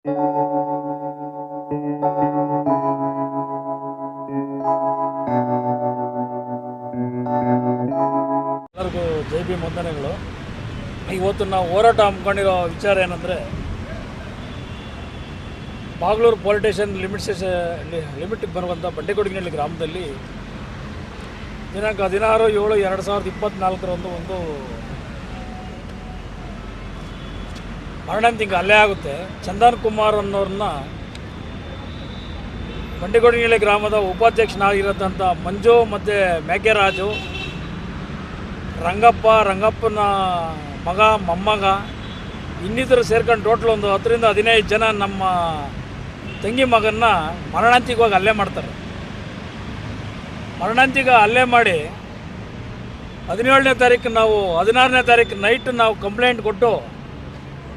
ಎಲ್ಲರಿಗೂ ಜೈ ಭೀಮ್ ವಂದನೆಗಳು. ಇವತ್ತು ನಾವು ಹೋರಾಟ ಹಮ್ಮಿಕೊಂಡಿರೋ ವಿಚಾರ ಏನಂದರೆ, ಬಾಗ್ಲೂರು ಪೊಲೀಸ್ ಸ್ಟೇಷನ್ ಲಿಮಿಟ್ಗೆ ಬರುವಂಥ ಬಂಡೆಕೊಡಗಿನಹಳ್ಳಿ ಗ್ರಾಮದಲ್ಲಿ ದಿನಾಂಕ 16/7/2024 ಒಂದು ಮರಣಾಂತಿಕ ಹಲ್ಲೆ ಆಗುತ್ತೆ. ಚಂದನ್ ಕುಮಾರ್ ಅನ್ನೋರನ್ನ ಬಂಡೆಕೊಡಗಿನಹಳ್ಳಿ ಗ್ರಾಮದ ಉಪಾಧ್ಯಕ್ಷನಾಗಿರೋದಂಥ ಮಂಜು ಮತ್ತು ಮೇಕೆರಾಜು, ರಂಗಪ್ಪನ ಮಗ ಮೊಮ್ಮಗ ಇನ್ನಿತರು ಸೇರ್ಕೊಂಡು ಟೋಟಲ್ ಒಂದು 10ರಿಂದ 15 ಜನ ನಮ್ಮ ತಂಗಿ ಮಗನ್ನ ಮರಣಾಂತಿಕವಾಗಿ ಹಲ್ಲೆ ಮಾಡ್ತಾರೆ. ಮರಣಾಂತಿಕ ಹಲ್ಲೆ ಮಾಡಿ 17ನೇ ತಾರೀಕು ನಾವು 16ನೇ ತಾರೀಕು ನೈಟ್ ನಾವು ಕಂಪ್ಲೇಂಟ್ ಕೊಟ್ಟು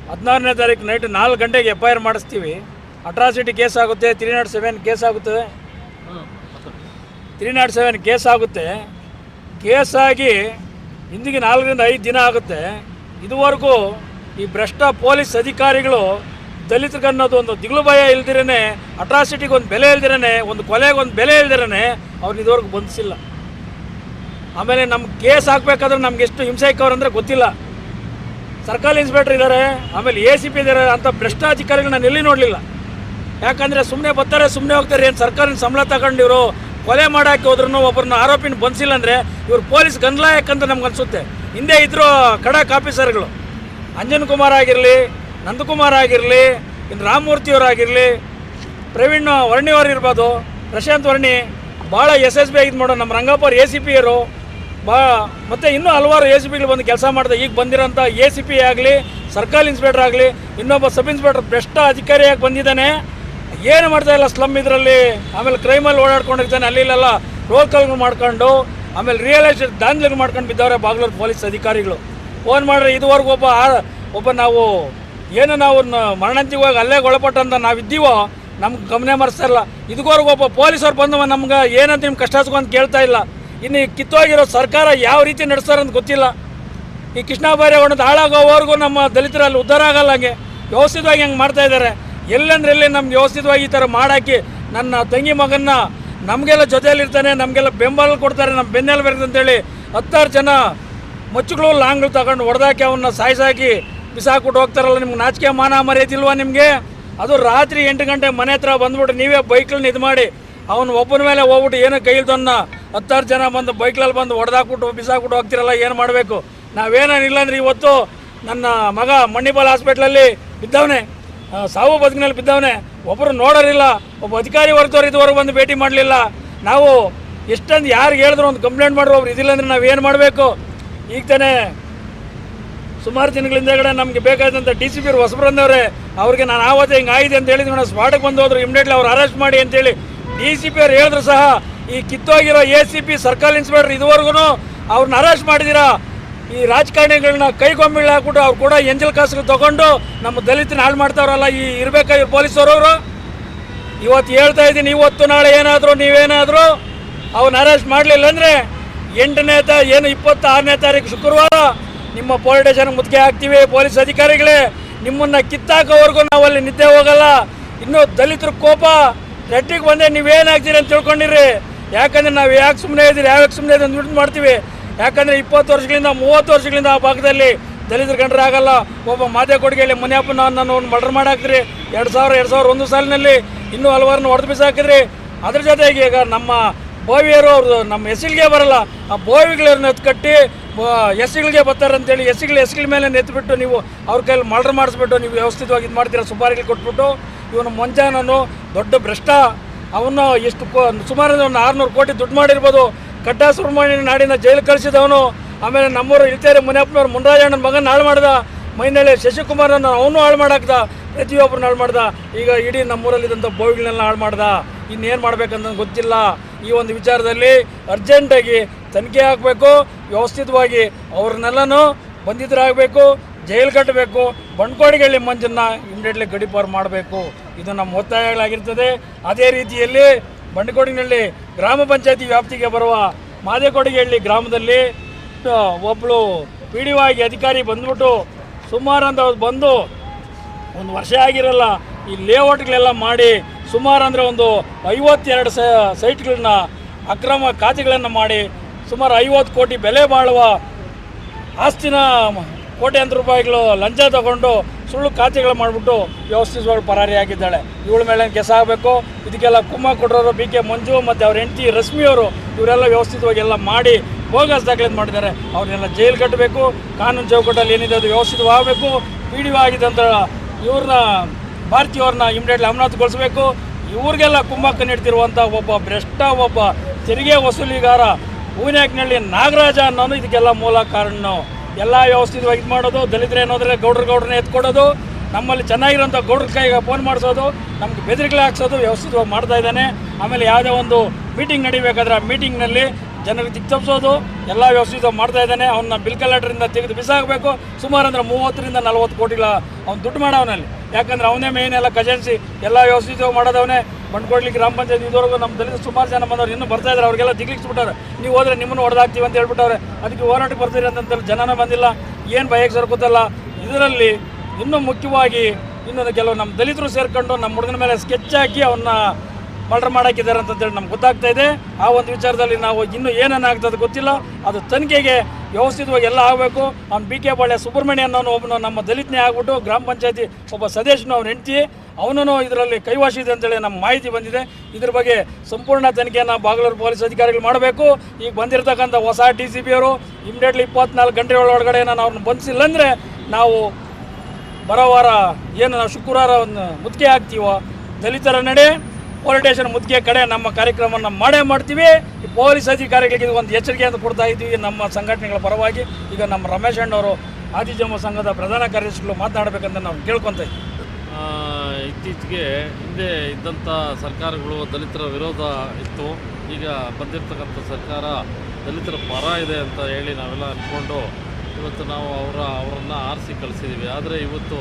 16ನೇ ತಾರೀಕು ನೈಟ್ 4 ಗಂಟೆಗೆ FIR ಮಾಡಿಸ್ತೀವಿ. ಅಟ್ರಾಸಿಟಿ ಕೇಸ್ ಆಗುತ್ತೆ, 307 ಕೇಸ್ ಆಗುತ್ತದೆ. 307 ಕೇಸ್ ಆಗುತ್ತೆ. ಕೇಸಾಗಿ ಇಂದಿಗೆ 4ರಿಂದ 5 ದಿನ ಆಗುತ್ತೆ. ಇದುವರೆಗೂ ಈ ಭ್ರಷ್ಟ ಪೊಲೀಸ್ ಅಧಿಕಾರಿಗಳು ದಲಿತರಿಗೆ ಅನ್ನೋದು ಒಂದು ದಿಗ್ಲು ಭಯ ಇಲ್ದಿರೇ, ಅಟ್ರಾಸಿಟಿಗೆ ಒಂದು ಬೆಲೆ ಇಲ್ದಿರೇ, ಒಂದು ಕೊಲೆಗೆ ಒಂದು ಬೆಲೆ ಇಲ್ದಿರೇ ಅವ್ರನ್ನ ಇದುವರೆಗೂ ಬಂಧಿಸಿಲ್ಲ. ಆಮೇಲೆ ನಮ್ಗೆ ಕೇಸ್ ಹಾಕಬೇಕಾದ್ರೆ ನಮ್ಗೆ ಎಷ್ಟು ಹಿಂಸೆ ಇಕ್ಕವ್ರಂದರೆ ಗೊತ್ತಿಲ್ಲ. ಸರ್ಕಲ್ ಇನ್ಸ್ಪೆಕ್ಟರ್ ಇದ್ದಾರೆ, ಆಮೇಲೆ ACP ಇದ್ದಾರೆ. ಅಂಥ ಭ್ರಷ್ಟ ಅಧಿಕಾರಿಗಳನ್ನ ನಾನು ಎಲ್ಲಿ ನೋಡಲಿಲ್ಲ. ಯಾಕಂದರೆ ಸುಮ್ಮನೆ ಬರ್ತಾರೆ, ಸುಮ್ಮನೆ ಹೋಗ್ತಾರೆ. ಏನು ಸರ್ಕಾರದ ಸಂಬಳ ತಗೊಂಡು ಇವರು ಕೊಲೆ ಮಾಡೋಕ್ಕೆ ಹೋದ್ರೂ ಒಬ್ಬರನ್ನ ಆರೋಪಿನ ಬಂಧಿಸಿಲ್ಲ ಅಂದರೆ ಇವರು ಪೊಲೀಸ್ ಗನ್ಲಾಯಕಂತ ನಮ್ಗೆ ಅನಿಸುತ್ತೆ. ಹಿಂದೆ ಇದ್ದರು ಖಡಕ್ ಆಫೀಸರ್ಗಳು, ಅಂಜನ್ ಕುಮಾರ್ ಆಗಿರಲಿ, ನಂದಕುಮಾರ್ ಆಗಿರಲಿ, ಇನ್ನು ರಾಮಮೂರ್ತಿಯವರಾಗಿರಲಿ, ಪ್ರವೀಣ್ ವರ್ಣಿಯವರು ಇರ್ಬೋದು, ಪ್ರಶಾಂತ್ ವರ್ಣಿ ಭಾಳ SSB ಆಗಿದ್ದು ಮಾಡೋ. ನಮ್ಮ ರಂಗಪ್ಪ ACP ಯವರು ಮತ್ತು ಇನ್ನೂ ಹಲವಾರು ACPಗಳು ಬಂದು ಕೆಲಸ ಮಾಡಿದೆ. ಈಗ ಬಂದಿರೋಂಥ ACP ಆಗಲಿ, ಸರ್ಕಲ್ ಇನ್ಸ್ಪೆಕ್ಟರ್ ಆಗಲಿ, ಇನ್ನೊಬ್ಬ ಸಬ್ ಇನ್ಸ್ಪೆಕ್ಟರ್ ಭ್ರಷ್ಟ ಅಧಿಕಾರಿಯಾಗಿ ಬಂದಿದ್ದಾನೆ. ಏನು ಮಾಡ್ತಾಯಿಲ್ಲ ಸ್ಲಮ್ ಇದರಲ್ಲಿ. ಆಮೇಲೆ ಕ್ರೈಮಲ್ಲಿ ಓಡಾಡ್ಕೊಂಡಿರ್ತಾನೆ, ಅಲ್ಲಿಲ್ಲ ರೋಲ್ ಕಾಲ್ಗಳು ಮಾಡ್ಕೊಂಡು, ಆಮೇಲೆ ರಿಯಲ್ ಎಸ್ಟೇಟ್ ದಾಂಧಲೆಗಳು ಮಾಡ್ಕೊಂಡು ಬಿದ್ದವ್ರೆ ಬಾಗ್ಲೂರು ಪೊಲೀಸ್ ಅಧಿಕಾರಿಗಳು. ಫೋನ್ ಮಾಡಿದ್ರೆ ಇದುವರೆಗೂ ಒಬ್ಬ ನಾವು ಮರಣಾಂತಿಕವಾಗಿ ಹಲ್ಲೆಗೆ ಒಳಪಟ್ಟಂತ ನಾವಿದ್ದೀವೋ ನಮ್ಗೆ ಗಮನ ಮರೆಸ್ತಾ ಇಲ್ಲ. ಇದುವರೆಗೂ ಒಬ್ಬ ಪೊಲೀಸರು ಬಂದವ ನಮ್ಗೆ ಏನಂತ ನಿಮ್ಗೆ ಕಷ್ಟ ಅಂತ ಕೇಳ್ತಾ ಇಲ್ಲ. ಇನ್ನು ಕಿತ್ತೋಗಿರೋ ಸರ್ಕಾರ ಯಾವ ರೀತಿ ನಡೆಸ್ತಾರಂತ ಗೊತ್ತಿಲ್ಲ. ಈ ಕೃಷ್ಣ ಬೈರೇಗೌಡದ ಹಾಳಾಗೋವರೆಗೂ ನಮ್ಮ ದಲಿತರಲ್ಲಿ ಉದ್ಧಾರ ಆಗಲ್ಲ. ಹಂಗೆ ವ್ಯವಸ್ಥಿತವಾಗಿ ಹಂಗೆ ಮಾಡ್ತಾಯಿದ್ದಾರೆ. ಎಲ್ಲಂದ್ರೆ ಎಲ್ಲಿ ನಮ್ಗೆ ವ್ಯವಸ್ಥಿತವಾಗಿ ಈ ಥರ ಮಾಡಾಕಿ ನನ್ನ ತಂಗಿ ಮಗನ್ನ ನಮಗೆಲ್ಲ ಜೊತೆಯಲ್ಲಿರ್ತಾನೆ, ನಮಗೆಲ್ಲ ಬೆಂಬಲ ಕೊಡ್ತಾರೆ, ನಮ್ಮ ಬೆನ್ನೆಲ್ಲ ಬರುತ್ತೆ ಅಂತೇಳಿ 10 ಜನ ಮಚ್ಚುಗಳು ಲಾಂಗ್ಗಳು ತಗೊಂಡು ಹೊಡೆದಾಕಿ ಅವನ್ನ ಸಾಯಿಸಾಕಿ ಬಿಸಾಕ್ಬಿಟ್ಟು ಹೋಗ್ತಾರಲ್ಲ. ನಿಮ್ಗೆ ನಾಚಿಕೆ ಮಾನ ಮರ್ಯಾದಿಲ್ವಾ ನಿಮಗೆ? ಅದು ರಾತ್ರಿ 8 ಗಂಟೆ ಮನೆ ಹತ್ರ ಬಂದ್ಬಿಟ್ಟು ನೀವೇ ಬೈಕ್ಗಳನ್ನ ಇದು ಮಾಡಿ ಅವನು ಒಬ್ಬನ ಮೇಲೆ ಹೋಗ್ಬಿಟ್ಟು ಏನೋ ಕೈಲ್ದನ್ನ 10 ಜನ ಬಂದು ಬೈಕ್ಗಳಲ್ಲಿ ಬಂದು ಹೊಡೆದಾಕ್ಬಿಟ್ಟು ಬಿಸಾಕ್ಬಿಟ್ಟು ಹೋಗ್ತಿರಲ್ಲ. ಏನು ಮಾಡಬೇಕು? ನಾವೇನೇನಿಲ್ಲ ಅಂದರೆ ಇವತ್ತು ನನ್ನ ಮಗ ಮಣಿಪಾಲ್ ಹಾಸ್ಪಿಟ್ಲಲ್ಲಿ ಬಿದ್ದವನೇ, ಸಾವು ಬದುಕಿನಲ್ಲಿ ಬಿದ್ದವನೇ. ಒಬ್ಬರು ನೋಡೋರಿಲ್ಲ, ಒಬ್ಬ ಅಧಿಕಾರಿ ವರ್ಗದವ್ರು ಇದುವರೆಗೂ ಬಂದು ಭೇಟಿ ಮಾಡಲಿಲ್ಲ. ನಾವು ಎಷ್ಟೊಂದು ಯಾರಿಗೆ ಹೇಳಿದ್ರು ಒಂದು ಕಂಪ್ಲೇಂಟ್ ಮಾಡಿದ್ರು ಒಬ್ರು ಇದಿಲ್ಲ ಅಂದರೆ ನಾವೇನು ಮಾಡಬೇಕು? ಈಗ ತಾನೇ ಸುಮಾರು ದಿನಗಳಿಂದಗಡೆ ನಮಗೆ ಬೇಕಾದಂಥ DCP ಹೊಸಬ್ರಂದವ್ರೆ, ಅವ್ರಿಗೆ ನಾನು ಆವತ್ತೇ ಹಿಂಗೆ ಆಗಿದೆ ಅಂತ ಹೇಳಿದ್ರು. ನಾವು ಸ್ಪಾಟಿಗೆ ಬಂದು ಹೋದ್ರು, ಇಮಿಡಿಯೇಟ್ಲಿ ಅವ್ರು ಅರೆಸ್ಟ್ ಮಾಡಿ ಅಂತೇಳಿ DCP ಅವ್ರು ಹೇಳಿದ್ರು ಸಹ ಈ ಕಿತ್ತೋಗಿರೋ ACP ಸರ್ಕಲ್ ಇನ್ಸ್ಪೆಕ್ಟರ್ ಇದುವರೆಗೂ ಅವ್ರನ್ನ ಅರೆಸ್ಟ್ ಮಾಡಿದ್ದೀರಾ. ಈ ರಾಜಕಾರಣಿಗಳನ್ನ ಕೈಗೊಂಬಿళ్ళు ಹಾಕ್ಬಿಟ್ಟು ಅವ್ರು ಕೂಡ ಎಂಜಲ್ ಕಾಸುಗಳು ತೊಗೊಂಡು ನಮ್ಮ ದಲಿತನ ಹಾಳು ಮಾಡ್ತಾವ್ರಲ್ಲ. ಈ ಇರಬೇಕಾಗಿ ಪೊಲೀಸರವರು ಇವತ್ತು ಹೇಳ್ತಾ ಇದ್ದೀನಿ, ಇವತ್ತು ನಾಳೆ ಏನಾದರೂ ನೀವೇನಾದರೂ ಅವನ್ನ ಅರೆಸ್ಟ್ ಮಾಡಲಿಲ್ಲ ಅಂದರೆ 26ನೇ ತಾರೀಕು ಶುಕ್ರವಾರ ನಿಮ್ಮ ಪೊಲೀಸ್ ಸ್ಟೇಷನ್ ಮುತ್ತಿಗೆ ಹಾಕ್ತೀವಿ. ಪೊಲೀಸ್ ಅಧಿಕಾರಿಗಳೇ, ನಿಮ್ಮನ್ನು ಕಿತ್ತಾಕೋವರೆಗೂ ನಾವಲ್ಲಿ ನಿದ್ದೆ ಹೋಗಲ್ಲ. ಇನ್ನೂ ದಲಿತರ ಕೋಪ ರೆಟ್ಟಿಗೆ ಬಂದೆ ನೀವೇನಾಗ್ತೀರಿ ಅಂತ ತಿಳ್ಕೊಂಡಿರಿ. ಯಾಕಂದರೆ ನಾವು ಯಾಕೆ ಸುಮ್ಮನೆ ಇದ್ದೀರಿ, ಯಾಕೆ ಸುಮ್ಮನೆ ಇದನ್ನು ದುಡ್ಡು ಮಾಡ್ತೀವಿ? ಯಾಕಂದರೆ 20 ವರ್ಷಗಳಿಂದ 30 ವರ್ಷಗಳಿಂದ ಆ ಭಾಗದಲ್ಲಿ ದಲಿತರ ಗಂಡರು ಆಗಲ್ಲ. ಒಬ್ಬ ಮಾದೇಕೊಡಗಿಯಲ್ಲಿ ಮುನಿಯಪ್ಪನ ನಾನು ಮರ್ಡರ್ ಮಾಡಾಕ್ತೀರಿ 2001 ಸಾಲಿನಲ್ಲಿ. ಇನ್ನೂ ಹಲವಾರನ್ನ ಹೊಡೆದು ಬಿಸಾಕಿದ್ರಿ. ಅದ್ರ ಜೊತೆಗೆ ಈಗ ನಮ್ಮ ಬೋವಿಯರು ಅವ್ರದ್ದು ನಮ್ಮ ಎಸ್ಸಿಗಳಿಗೆ ಬರಲ್ಲ, ಆ ಬೋವಿಗಳನ್ನ ಎತ್ಕಟ್ಟಿ ಎಸ್ಸಿಗಳಿಗೆ ಬರ್ತಾರೆ ಅಂತೇಳಿ ಎಸ್ಸಿಗಳ ಮೇಲೆ ನೆತ್ಬಿಟ್ಟು ನೀವು ಅವ್ರ ಕೈಯಲ್ಲಿ ಮರ್ಡರ್ ಮಾಡಿಸ್ಬಿಟ್ಟು ನೀವು ವ್ಯವಸ್ಥಿತವಾಗಿ ಇದು ಮಾಡ್ತೀರ. ಸುಪಾರಿಗಳು ಕೊಟ್ಬಿಟ್ಟು ಇವನು ಮಂಜಾನನು ದೊಡ್ಡ ಭ್ರಷ್ಟ. ಅವನು ಎಷ್ಟು ಸುಮಾರು ಒಂದು 600 ಕೋಟಿ ದುಡ್ಡು ಮಾಡಿರ್ಬೋದು. ಕಟ್ಟಾ ಸುಬ್ರಹ್ಮಣ್ಯನ ನಾಡಿನ ಜೈಲು ಕಳಿಸಿದವನು. ಆಮೇಲೆ ನಮ್ಮೂರು ಇಳ್ತೇರೆ ಮುನಿಯಪ್ಪನವ್ರು ಮುನ್ರಾಜಣ್ಣನ ಮಗನ ಹಾಳು ಮಾಡ್ದ. ಮೈನಳ್ಳಿ ಶಶಿಕುಮಾರನ್ನು ಅವನು ಹಾಳು ಮಾಡಾಕ್ದ, ಪ್ರತಿಯೊಬ್ಬರನ್ನ ಹಾಳು ಮಾಡ್ದ. ಈಗ ಇಡೀ ನಮ್ಮೂರಲ್ಲಿದ್ದಂಥ ಬೋವಿಗಳನ್ನೆಲ್ಲ ಹಾಳು ಮಾಡ್ದ. ಇನ್ನೇನು ಮಾಡ್ಬೇಕಂತ ಗೊತ್ತಿಲ್ಲ. ಈ ಒಂದು ವಿಚಾರದಲ್ಲಿ ಅರ್ಜೆಂಟಾಗಿ ತನಿಖೆ ಆಗಬೇಕು. ವ್ಯವಸ್ಥಿತವಾಗಿ ಅವ್ರನ್ನೆಲ್ಲನೂ ಬಂಧಿತರಾಗಬೇಕು, ಜೈಲು ಕಟ್ಟಬೇಕು. ಬಂಡ್ಕೋಡಿಗಳ್ಳಿ ಮಂಜನ್ನ ಇಮಿಡಿಯೇಟ್ಲಿ ಗಡೀಪಾರು ಮಾಡಬೇಕು. ಇದು ನಮ್ಮ ಒತ್ತಾಯಗಳಾಗಿರ್ತದೆ. ಅದೇ ರೀತಿಯಲ್ಲಿ ಬಂಡ್ಕೋಡಿಗಳ್ಳಿ ಗ್ರಾಮ ಪಂಚಾಯತಿ ವ್ಯಾಪ್ತಿಗೆ ಬರುವ ಮಾದೇಕೊಡಗಿಹಳ್ಳಿ ಗ್ರಾಮದಲ್ಲಿ ಒಬ್ಬಳು PDO ಆಗಿ ಅಧಿಕಾರಿ ಬಂದ್ಬಿಟ್ಟು ಸುಮಾರು ಅಂತ ಬಂದು 1 ವರ್ಷ ಆಗಿರಲ್ಲ ಈ ಲೇಔಟ್ಗಳೆಲ್ಲ ಮಾಡಿ ಸುಮಾರು ಅಂದರೆ ಒಂದು 52 ಸೈಟ್ಗಳನ್ನ ಅಕ್ರಮ ಖಾತೆಗಳನ್ನು ಮಾಡಿ ಸುಮಾರು 50 ಕೋಟಿ ಬೆಲೆ ಬಾಳುವ ಆಸ್ತಿನ ಕೋಟ್ಯಾಂತರ ರೂಪಾಯಿಗಳು ಲಂಚ ತಗೊಂಡು ಸುಳ್ಳು ಖಾತೆಗಳು ಮಾಡಿಬಿಟ್ಟು ವ್ಯವಸ್ಥಿತವಾಗಿ ಪರಾರಿಯಾಗಿದ್ದಾಳೆ. ಇವಳ ಮೇಲೆ ಕೆಲಸ ಆಗಬೇಕು. ಇದಕ್ಕೆಲ್ಲ ಕುಮ್ಮ ಕೊಟ್ಟವರು BK ಮಂಜು ಮತ್ತು ಅವ್ರ ಹೆಂಡತಿ ರಶ್ಮಿಯವರು ಇವರೆಲ್ಲ ವ್ಯವಸ್ಥಿತವಾಗಿ ಎಲ್ಲ ಮಾಡಿ ಬೋಗಸ್ ದಾಖಲೆ ಮಾಡಿದ್ದಾರೆ. ಅವ್ರನ್ನೆಲ್ಲ ಜೈಲು ಕಟ್ಟಬೇಕು. ಕಾನೂನು ಚೌಕಟ್ಟಲ್ಲಿ ಏನಿದೆ ಅದು ವ್ಯವಸ್ಥಿತವಾಗಬೇಕು. PDO ಆಗಿದ್ದಂಥ ಇವ್ರನ್ನ ಭಾರತೀಯವ್ರನ್ನ ಇಮಿಡಿಯೇಟ್ಲಿ ಅಮಾನತುಗೊಳಿಸಬೇಕು. ಇವ್ರಿಗೆಲ್ಲ ಕುಮ್ಮಕ್ಕ ನೀಡ್ತಿರುವಂಥ ಒಬ್ಬ ಭ್ರಷ್ಟ ಒಬ್ಬ ತೆರಿಗೆ ವಸೂಲಿಗಾರ ಹೂವಿನಹಳ್ಳಿ ನಾಗರಾಜ ಅನ್ನೋನು ಇದಕ್ಕೆಲ್ಲ ಮೂಲ ಕಾರಣ. ಎಲ್ಲ ವ್ಯವಸ್ಥಿತವಾಗಿ ಇದು ಮಾಡೋದು, ದಲಿತರು ಏನೋದ್ರೆ ಗೌಡ್ರನ್ನ ಎತ್ಕೊಡೋದು, ನಮ್ಮಲ್ಲಿ ಚೆನ್ನಾಗಿರೋಂಥ ಗೌಡ್ರ ಕೈಗೆ ಫೋನ್ ಮಾಡಿಸೋದು, ನಮ್ಗೆ ಬೆದರಿಕೆ ಹಾಕ್ಸೋದು ವ್ಯವಸ್ಥಿತವಾಗಿ ಮಾಡ್ತಾ ಇದ್ದಾನೆ. ಆಮೇಲೆ ಯಾವುದೇ ಒಂದು ಮೀಟಿಂಗ್ ನಡಿಬೇಕಾದ್ರೆ ಆ ಮೀಟಿಂಗ್ನಲ್ಲಿ ಜನರಿಗೆ ದಿಕ್ತಪ್ಪಿಸೋದು ಎಲ್ಲ ವ್ಯವಸ್ಥಿತವಾಗಿ ಮಾಡ್ತಾ ಇದ್ದಾನೆ. ಅವನ್ನ ಬಿಲ್ ಕಲೆಕ್ಟರಿಂದ ತೆಗೆದು ಬಿಸಾಕಬೇಕು. ಸುಮಾರು ಅಂದರೆ 30 ರಿಂದ 40 ಕೋಟಿಗಳ ಅವ್ನು ದುಡ್ಡು ಮಾಡವನಲ್ಲಿ. ಯಾಕಂದರೆ ಅವನೇ ಮೇನ್ ಎಲ್ಲ ಖಜಾನ್ಸಿ ಎಲ್ಲ ವ್ಯವಸ್ಥಿತವಾಗಿ ಮಾಡೋದವನೇ. ಬಂಡ್ಕೊಡ್ಲಿ ಗ್ರಾಮ ಪಂಚಾಯತ್ ಇದುವರೆಗೂ ನಮ್ಮ ದಲಿತ ಸುಮಾರು ಜನ ಬಂದವ್ರು ಇನ್ನೂ ಬರ್ತಾ ಇದ್ದಾರೆ. ಅವ್ರಿಗೆಲ್ಲ ದಿಗ್ಲಿಕ್ಸ್ಬಿಟ್ಟಾರೆ. ನೀವು ಹೋದರೆ ನಿಮ್ಮನ್ನು ಹೊಡೆದಾಕ್ತೀವಿ ಅಂತ ಹೇಳ್ಬಿಟ್ಟವ್ರೆ. ಅದಕ್ಕೆ ಹೋರಾಟಕ್ಕೆ ಬರ್ತೀರಿ ಅಂತ ಜನನ ಬಂದಿಲ್ಲ. ಏನು ಭಯಕ್ಕೆ ಸರಕುತ್ತಲ್ಲ. ಇದರಲ್ಲಿ ಇನ್ನೂ ಮುಖ್ಯವಾಗಿ ಇನ್ನೊಂದು ಕೆಲವು ನಮ್ಮ ದಲಿತರು ಸೇರ್ಕೊಂಡು ನಮ್ಮ ಹುಡುಗನ ಮೇಲೆ ಸ್ಕೆಚ್ ಹಾಕಿ ಅವನ್ನ ಮರ್ಡರ್ ಮಾಡಾಕಿದ್ದಾರೆ ಅಂತೇಳಿ ನಮ್ಗೆ ಗೊತ್ತಾಗ್ತಾ ಇದೆ. ಆ ಒಂದು ವಿಚಾರದಲ್ಲಿ ನಾವು ಇನ್ನೂ ಏನೇನಾಗ್ತದೆ ಗೊತ್ತಿಲ್ಲ. ಅದು ತನಿಖೆಗೆ ವ್ಯವಸ್ಥಿತವಾಗಿ ಎಲ್ಲ ಆಗಬೇಕು. ಅವ್ನು BK ಬಾಳೆ ಸುಬ್ರಹ್ಮಣ್ಯ ಅನ್ನೋನು ಒಬ್ಬನು ನಮ್ಮ ದಲಿತನೇ ಆಗ್ಬಿಟ್ಟು ಗ್ರಾಮ ಪಂಚಾಯತಿ ಒಬ್ಬ ಸದಸ್ಯನು ಅವ್ನು ಹೆಂಡತಿ ಅವನೂ ಇದರಲ್ಲಿ ಕೈವಾಶ ಇದೆ ಅಂತೇಳಿ ನಮ್ಮ ಮಾಹಿತಿ ಬಂದಿದೆ. ಇದ್ರ ಬಗ್ಗೆ ಸಂಪೂರ್ಣ ತನಿಖೆಯನ್ನು ಬಾಗಲೂರು ಪೊಲೀಸ್ ಅಧಿಕಾರಿಗಳು ಮಾಡಬೇಕು. ಈಗ ಬಂದಿರತಕ್ಕಂಥ ಹೊಸ DCP ಅವರು ಇಮಿಡಿಯೇಟ್ಲಿ 24 ಗಂಟೆ ಒಳಗಡೆ ನಾನು ಅವ್ರನ್ನ ಬಂಧಿಸಿಲ್ಲ ಅಂದರೆ ನಾವು ಬರೋ ವಾರ ಏನು ನಾವು ಶುಕ್ರವಾರ ಒಂದು ಮುತ್ತಿಗೆ ಹಾಕ್ತೀವೋ ದಲಿತರ ನಡೆ ಪೊಲಿಟೇಷನ್ ಮುತ್ತಿಗೆ ಕಡೆ ನಮ್ಮ ಕಾರ್ಯಕ್ರಮವನ್ನು ಮಾಡೇ ಮಾಡ್ತೀವಿ. ಈ ಪೊಲೀಸ್ ಅಧಿಕಾರಿಗಳಿಗೆ ಒಂದು ಎಚ್ಚರಿಕೆ ಅಂತ ಕೊಡ್ತಾ ಇದ್ದೀವಿ ನಮ್ಮ ಸಂಘಟನೆಗಳ ಪರವಾಗಿ. ಈಗ ನಮ್ಮ ರಮೇಶ್ ಅಣ್ಣವರು ಆದಿಜಮ್ಮ ಸಂಘದ ಪ್ರಧಾನ ಕಾರ್ಯದರ್ಶಿಗಳು ಮಾತನಾಡಬೇಕಂತ ನಾವು ಕೇಳ್ಕೊತ ಇದ್ದೀವಿ. ಇತ್ತೀಚೆಗೆ ಹಿಂದೆ ಇದ್ದಂಥ ಸರ್ಕಾರಗಳು ದಲಿತರ ವಿರೋಧ ಇತ್ತು. ಈಗ ಬಂದಿರತಕ್ಕಂಥ ಸರ್ಕಾರ ದಲಿತರ ಪರ ಇದೆ ಅಂತ ಹೇಳಿ ನಾವೆಲ್ಲ ಅಂದ್ಕೊಂಡು ಇವತ್ತು ನಾವು ಅವರನ್ನು ಆರಿಸಿ ಕಳಿಸಿದ್ದೀವಿ. ಆದರೆ ಇವತ್ತು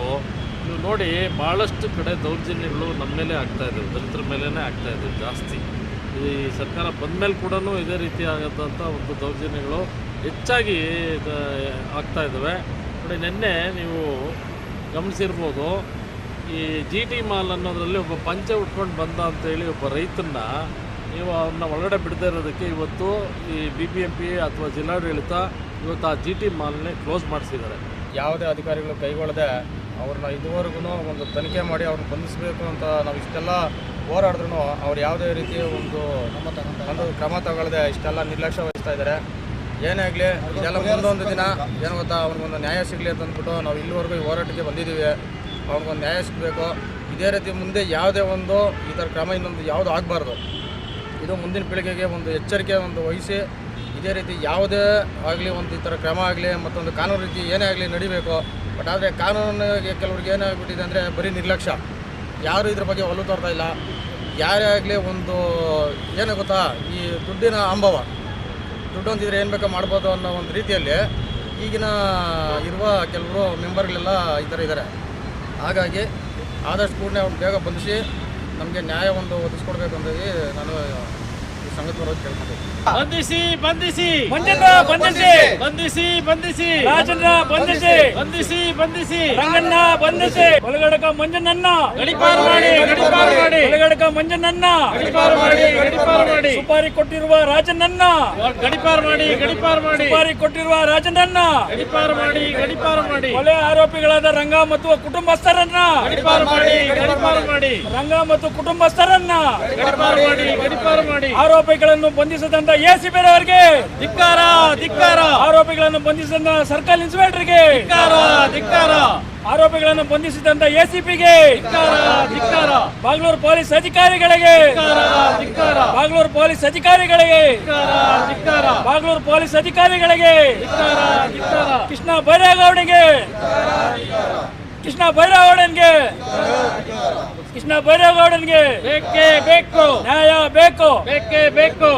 ನೀವು ನೋಡಿ ಭಾಳಷ್ಟು ಕಡೆ ದೌರ್ಜನ್ಯಗಳು ನಮ್ಮ ಮೇಲೆ ಆಗ್ತಾಯಿದ್ದಾವೆ, ದಲಿತರ ಮೇಲೇ ಆಗ್ತಾಯಿದ್ದಾವೆ ಜಾಸ್ತಿ. ಈ ಸರ್ಕಾರ ಬಂದ ಮೇಲೆ ಕೂಡ ಇದೇ ರೀತಿ ಆದಂಥ ಒಂದು ದೌರ್ಜನ್ಯಗಳು ಹೆಚ್ಚಾಗಿ ಆಗ್ತಾಯಿದ್ದಾವೆ. ನೋಡಿ ನಿನ್ನೆ ನೀವು ಗಮನಿಸಿರ್ಬೋದು, ಈ GT ಮಾಲ್ ಅನ್ನೋದರಲ್ಲಿ ಒಬ್ಬ ಪಂಚೆ ಉಟ್ಕೊಂಡು ಬಂದ ಅಂತೇಳಿ ಒಬ್ಬ ರೈತನ್ನ ನೀವು ಅವ್ರನ್ನ ಒಳಗಡೆ ಬಿಡದೇ ಇರೋದಕ್ಕೆ ಇವತ್ತು ಈ BBMP ಅಥವಾ ಜಿಲ್ಲಾಡಳಿತ ಇವತ್ತು ಆ GT ಮಾಲ್ನೇ ಕ್ಲೋಸ್ ಮಾಡಿಸಿದ್ದಾರೆ. ಯಾವುದೇ ಅಧಿಕಾರಿಗಳು ಕೈಗೊಳ್ಳದೆ ಅವ್ರನ್ನ ಇದುವರೆಗೂ ಒಂದು ತನಿಖೆ ಮಾಡಿ ಅವ್ರನ್ನ ಬಂಧಿಸಬೇಕು ಅಂತ ನಾವು ಇಷ್ಟೆಲ್ಲ ಹೋರಾಡಿದ್ರು ಅವ್ರು ಯಾವುದೇ ರೀತಿಯ ಒಂದು ಕ್ರಮ ತಗೊಳ್ಳದೆ ಇಷ್ಟೆಲ್ಲ ನಿರ್ಲಕ್ಷ್ಯ ವಹಿಸ್ತಾ ಇದ್ದಾರೆ. ಏನೇ ಆಗಲಿ ಇದೆಲ್ಲ ಮುಂದೊಂದು ದಿನ ಏನು ಗೊತ್ತಾ, ಅವ್ನಿಗೊಂದು ನ್ಯಾಯ ಸಿಗಲಿ ಅಂತ ಅಂದ್ಬಿಟ್ಟು ನಾವು ಇಲ್ಲಿವರೆಗೂ ಈ ಹೋರಾಟಕ್ಕೆ ಬಂದಿದ್ದೀವಿ. ಅವ್ನಿಗೊಂದು ನ್ಯಾಯ ಸಿಗಬೇಕು. ಇದೇ ರೀತಿ ಮುಂದೆ ಯಾವುದೇ ಒಂದು ಈ ಥರ ಕ್ರಮ ಇನ್ನೊಂದು ಯಾವುದು ಆಗಬಾರ್ದು. ಇದು ಮುಂದಿನ ಪೀಳಿಗೆಗೆ ಒಂದು ಎಚ್ಚರಿಕೆ ಒಂದು ವಹಿಸಿ ಇದೇ ರೀತಿ ಯಾವುದೇ ಆಗಲಿ ಒಂದು ಈ ಥರ ಕ್ರಮ ಆಗಲಿ ಮತ್ತೊಂದು ಕಾನೂನು ರೀತಿ ಏನೇ ಆಗಲಿ ನಡಿಬೇಕು. ಬಟ್ ಆದರೆ ಕಾನೂನಿಗೆ ಕೆಲವ್ರಿಗೆ ಏನಾಗ್ಬಿಟ್ಟಿದೆ ಅಂದರೆ ಬರೀ ನಿರ್ಲಕ್ಷ್ಯ, ಯಾರು ಇದ್ರ ಬಗ್ಗೆ ಒಲವು ತೋರ್ತಾ ಇಲ್ಲ. ಯಾರೇ ಆಗಲಿ ಒಂದು ಏನು ಗೊತ್ತಾ, ಈ ದುಡ್ಡಿನ ಅಂಬವ, ದುಡ್ಡು ಅಂತಿದ್ರೆ ಏನು ಬೇಕೋ ಮಾಡ್ಬೋದು ಅನ್ನೋ ಒಂದು ರೀತಿಯಲ್ಲಿ ಈಗಿನ ಇರುವ ಕೆಲವರು ಮೆಂಬರ್ಗಳೆಲ್ಲ ಈ ಥರ ಇದ್ದಾರೆ. ಹಾಗಾಗಿ ಆದಷ್ಟು ಕೂಡಲೇ ಅವ್ರು ಬೇಗ ಬಂಧಿಸಿ ನಮಗೆ ನ್ಯಾಯ ಒಂದು ಒದಗಿಸ್ಕೊಡ್ಬೇಕು ಅಂತ ನಾನು ಈ ಸಂಘದ ಪರವಾಗಿ ಕೇಳ್ಕೊಳ್ತೀನಿ. ಬಂಧಿಸಿ ಬಂಧಿಸಿ ಮಂಜಣ್ಣ ಬಂಧಿಸಿ, ಬಂಧಿಸಿ ಬಂಧಿಸಿ ರಾಜಣ್ಣ ಬಂಧಿಸಿ, ಬಂಧಿಸಿ ಬಂಧಿಸಿ ರಂಗಣ್ಣ ಬಂಧಿಸಿ, ಒಳಗಡಕ ಮಂಜಣ್ಣನ್ನ ಗಡಿಪಾರು ಮಾಡಿ, ಗಡಿಪಾರು ಮಾಡಿ, ಒಳಗಡಕ ಮಂಜಣ್ಣನ್ನ ಗಡಿಪಾರು ಮಾಡಿ, ಗಡಿಪಾರು ಮಾಡಿ, ಸುಪಾರಿ ಕೊಟ್ಟಿರುವ ರಾಜಣ್ಣನ್ನ ಗಡಿಪಾರು ಮಾಡಿ, ಗಡಿಪಾರು ಮಾಡಿ, ಸುಪಾರಿ ಕೊಟ್ಟಿರುವ ರಾಜಣ್ಣನ್ನ ಗಡಿಪಾರು ಮಾಡಿ, ಗಡಿಪಾರು ಮಾಡಿ, ಕೊಲೆ ಆರೋಪಿಗಳಾದ ರಂಗ ಮತ್ತು ಕುಟುಂಬಸ್ಥರನ್ನ ಗಡಿಪಾರು ಮಾಡಿ, ಗಡಿಪಾರು ಮಾಡಿ, ರಂಗ ಮತ್ತು ಕುಟುಂಬಸ್ಥರನ್ನ ಗಡಿಪಾರು ಮಾಡಿ, ಗಡಿಪಾರು ಮಾಡಿ, ಆರೋಪಿಗಳನ್ನು ಬಂಧಿಸಿದಂತ ACP ಅವರಿಗೆ ಧಿಕ್ಕಾರ, ಧಿಕ್ಕಾರ, ಆರೋಪಿಗಳನ್ನು ಬಂಧಿಸಿದಂತ ಸರ್ಕಲ್ ಇನ್ಸ್ಪೆಕ್ಟರ್ಗೆ ಧಿಕ್ಕಾರ, ಧಿಕ್ಕಾರ, ಆರೋಪಿಗಳನ್ನು ಬಂಧಿಸಿದಂತ ACPಗೆ ಧಿಕ್ಕಾರ, ಧಿಕ್ಕಾರ, ಬಾಗಲೂರು ಪೊಲೀಸ್ ಅಧಿಕಾರಿಗಳಿಗೆ ಧಿಕ್ಕಾರ, ಬಾಗಲೂರು ಪೊಲೀಸ್ ಅಧಿಕಾರಿಗಳಿಗೆ ಧಿಕ್ಕಾರ, ಬಾಗಲೂರು ಪೊಲೀಸ್ ಅಧಿಕಾರಿಗಳಿಗೆ ಧಿಕ್ಕಾರ, ಕೃಷ್ಣ ಬೈರೇಗೌಡನಿಗೆ, ಕೃಷ್ಣ ಬೈರೇಗೌಡನಿಗೆ, ಕೃಷ್ಣ ಬೈರೇಗೌಡನಿಗೆ ಬೇಕೇ ಬೇಕು, ನ್ಯಾಯ ಬೇಕು, ಬೇಕೇ ಬೇಕು.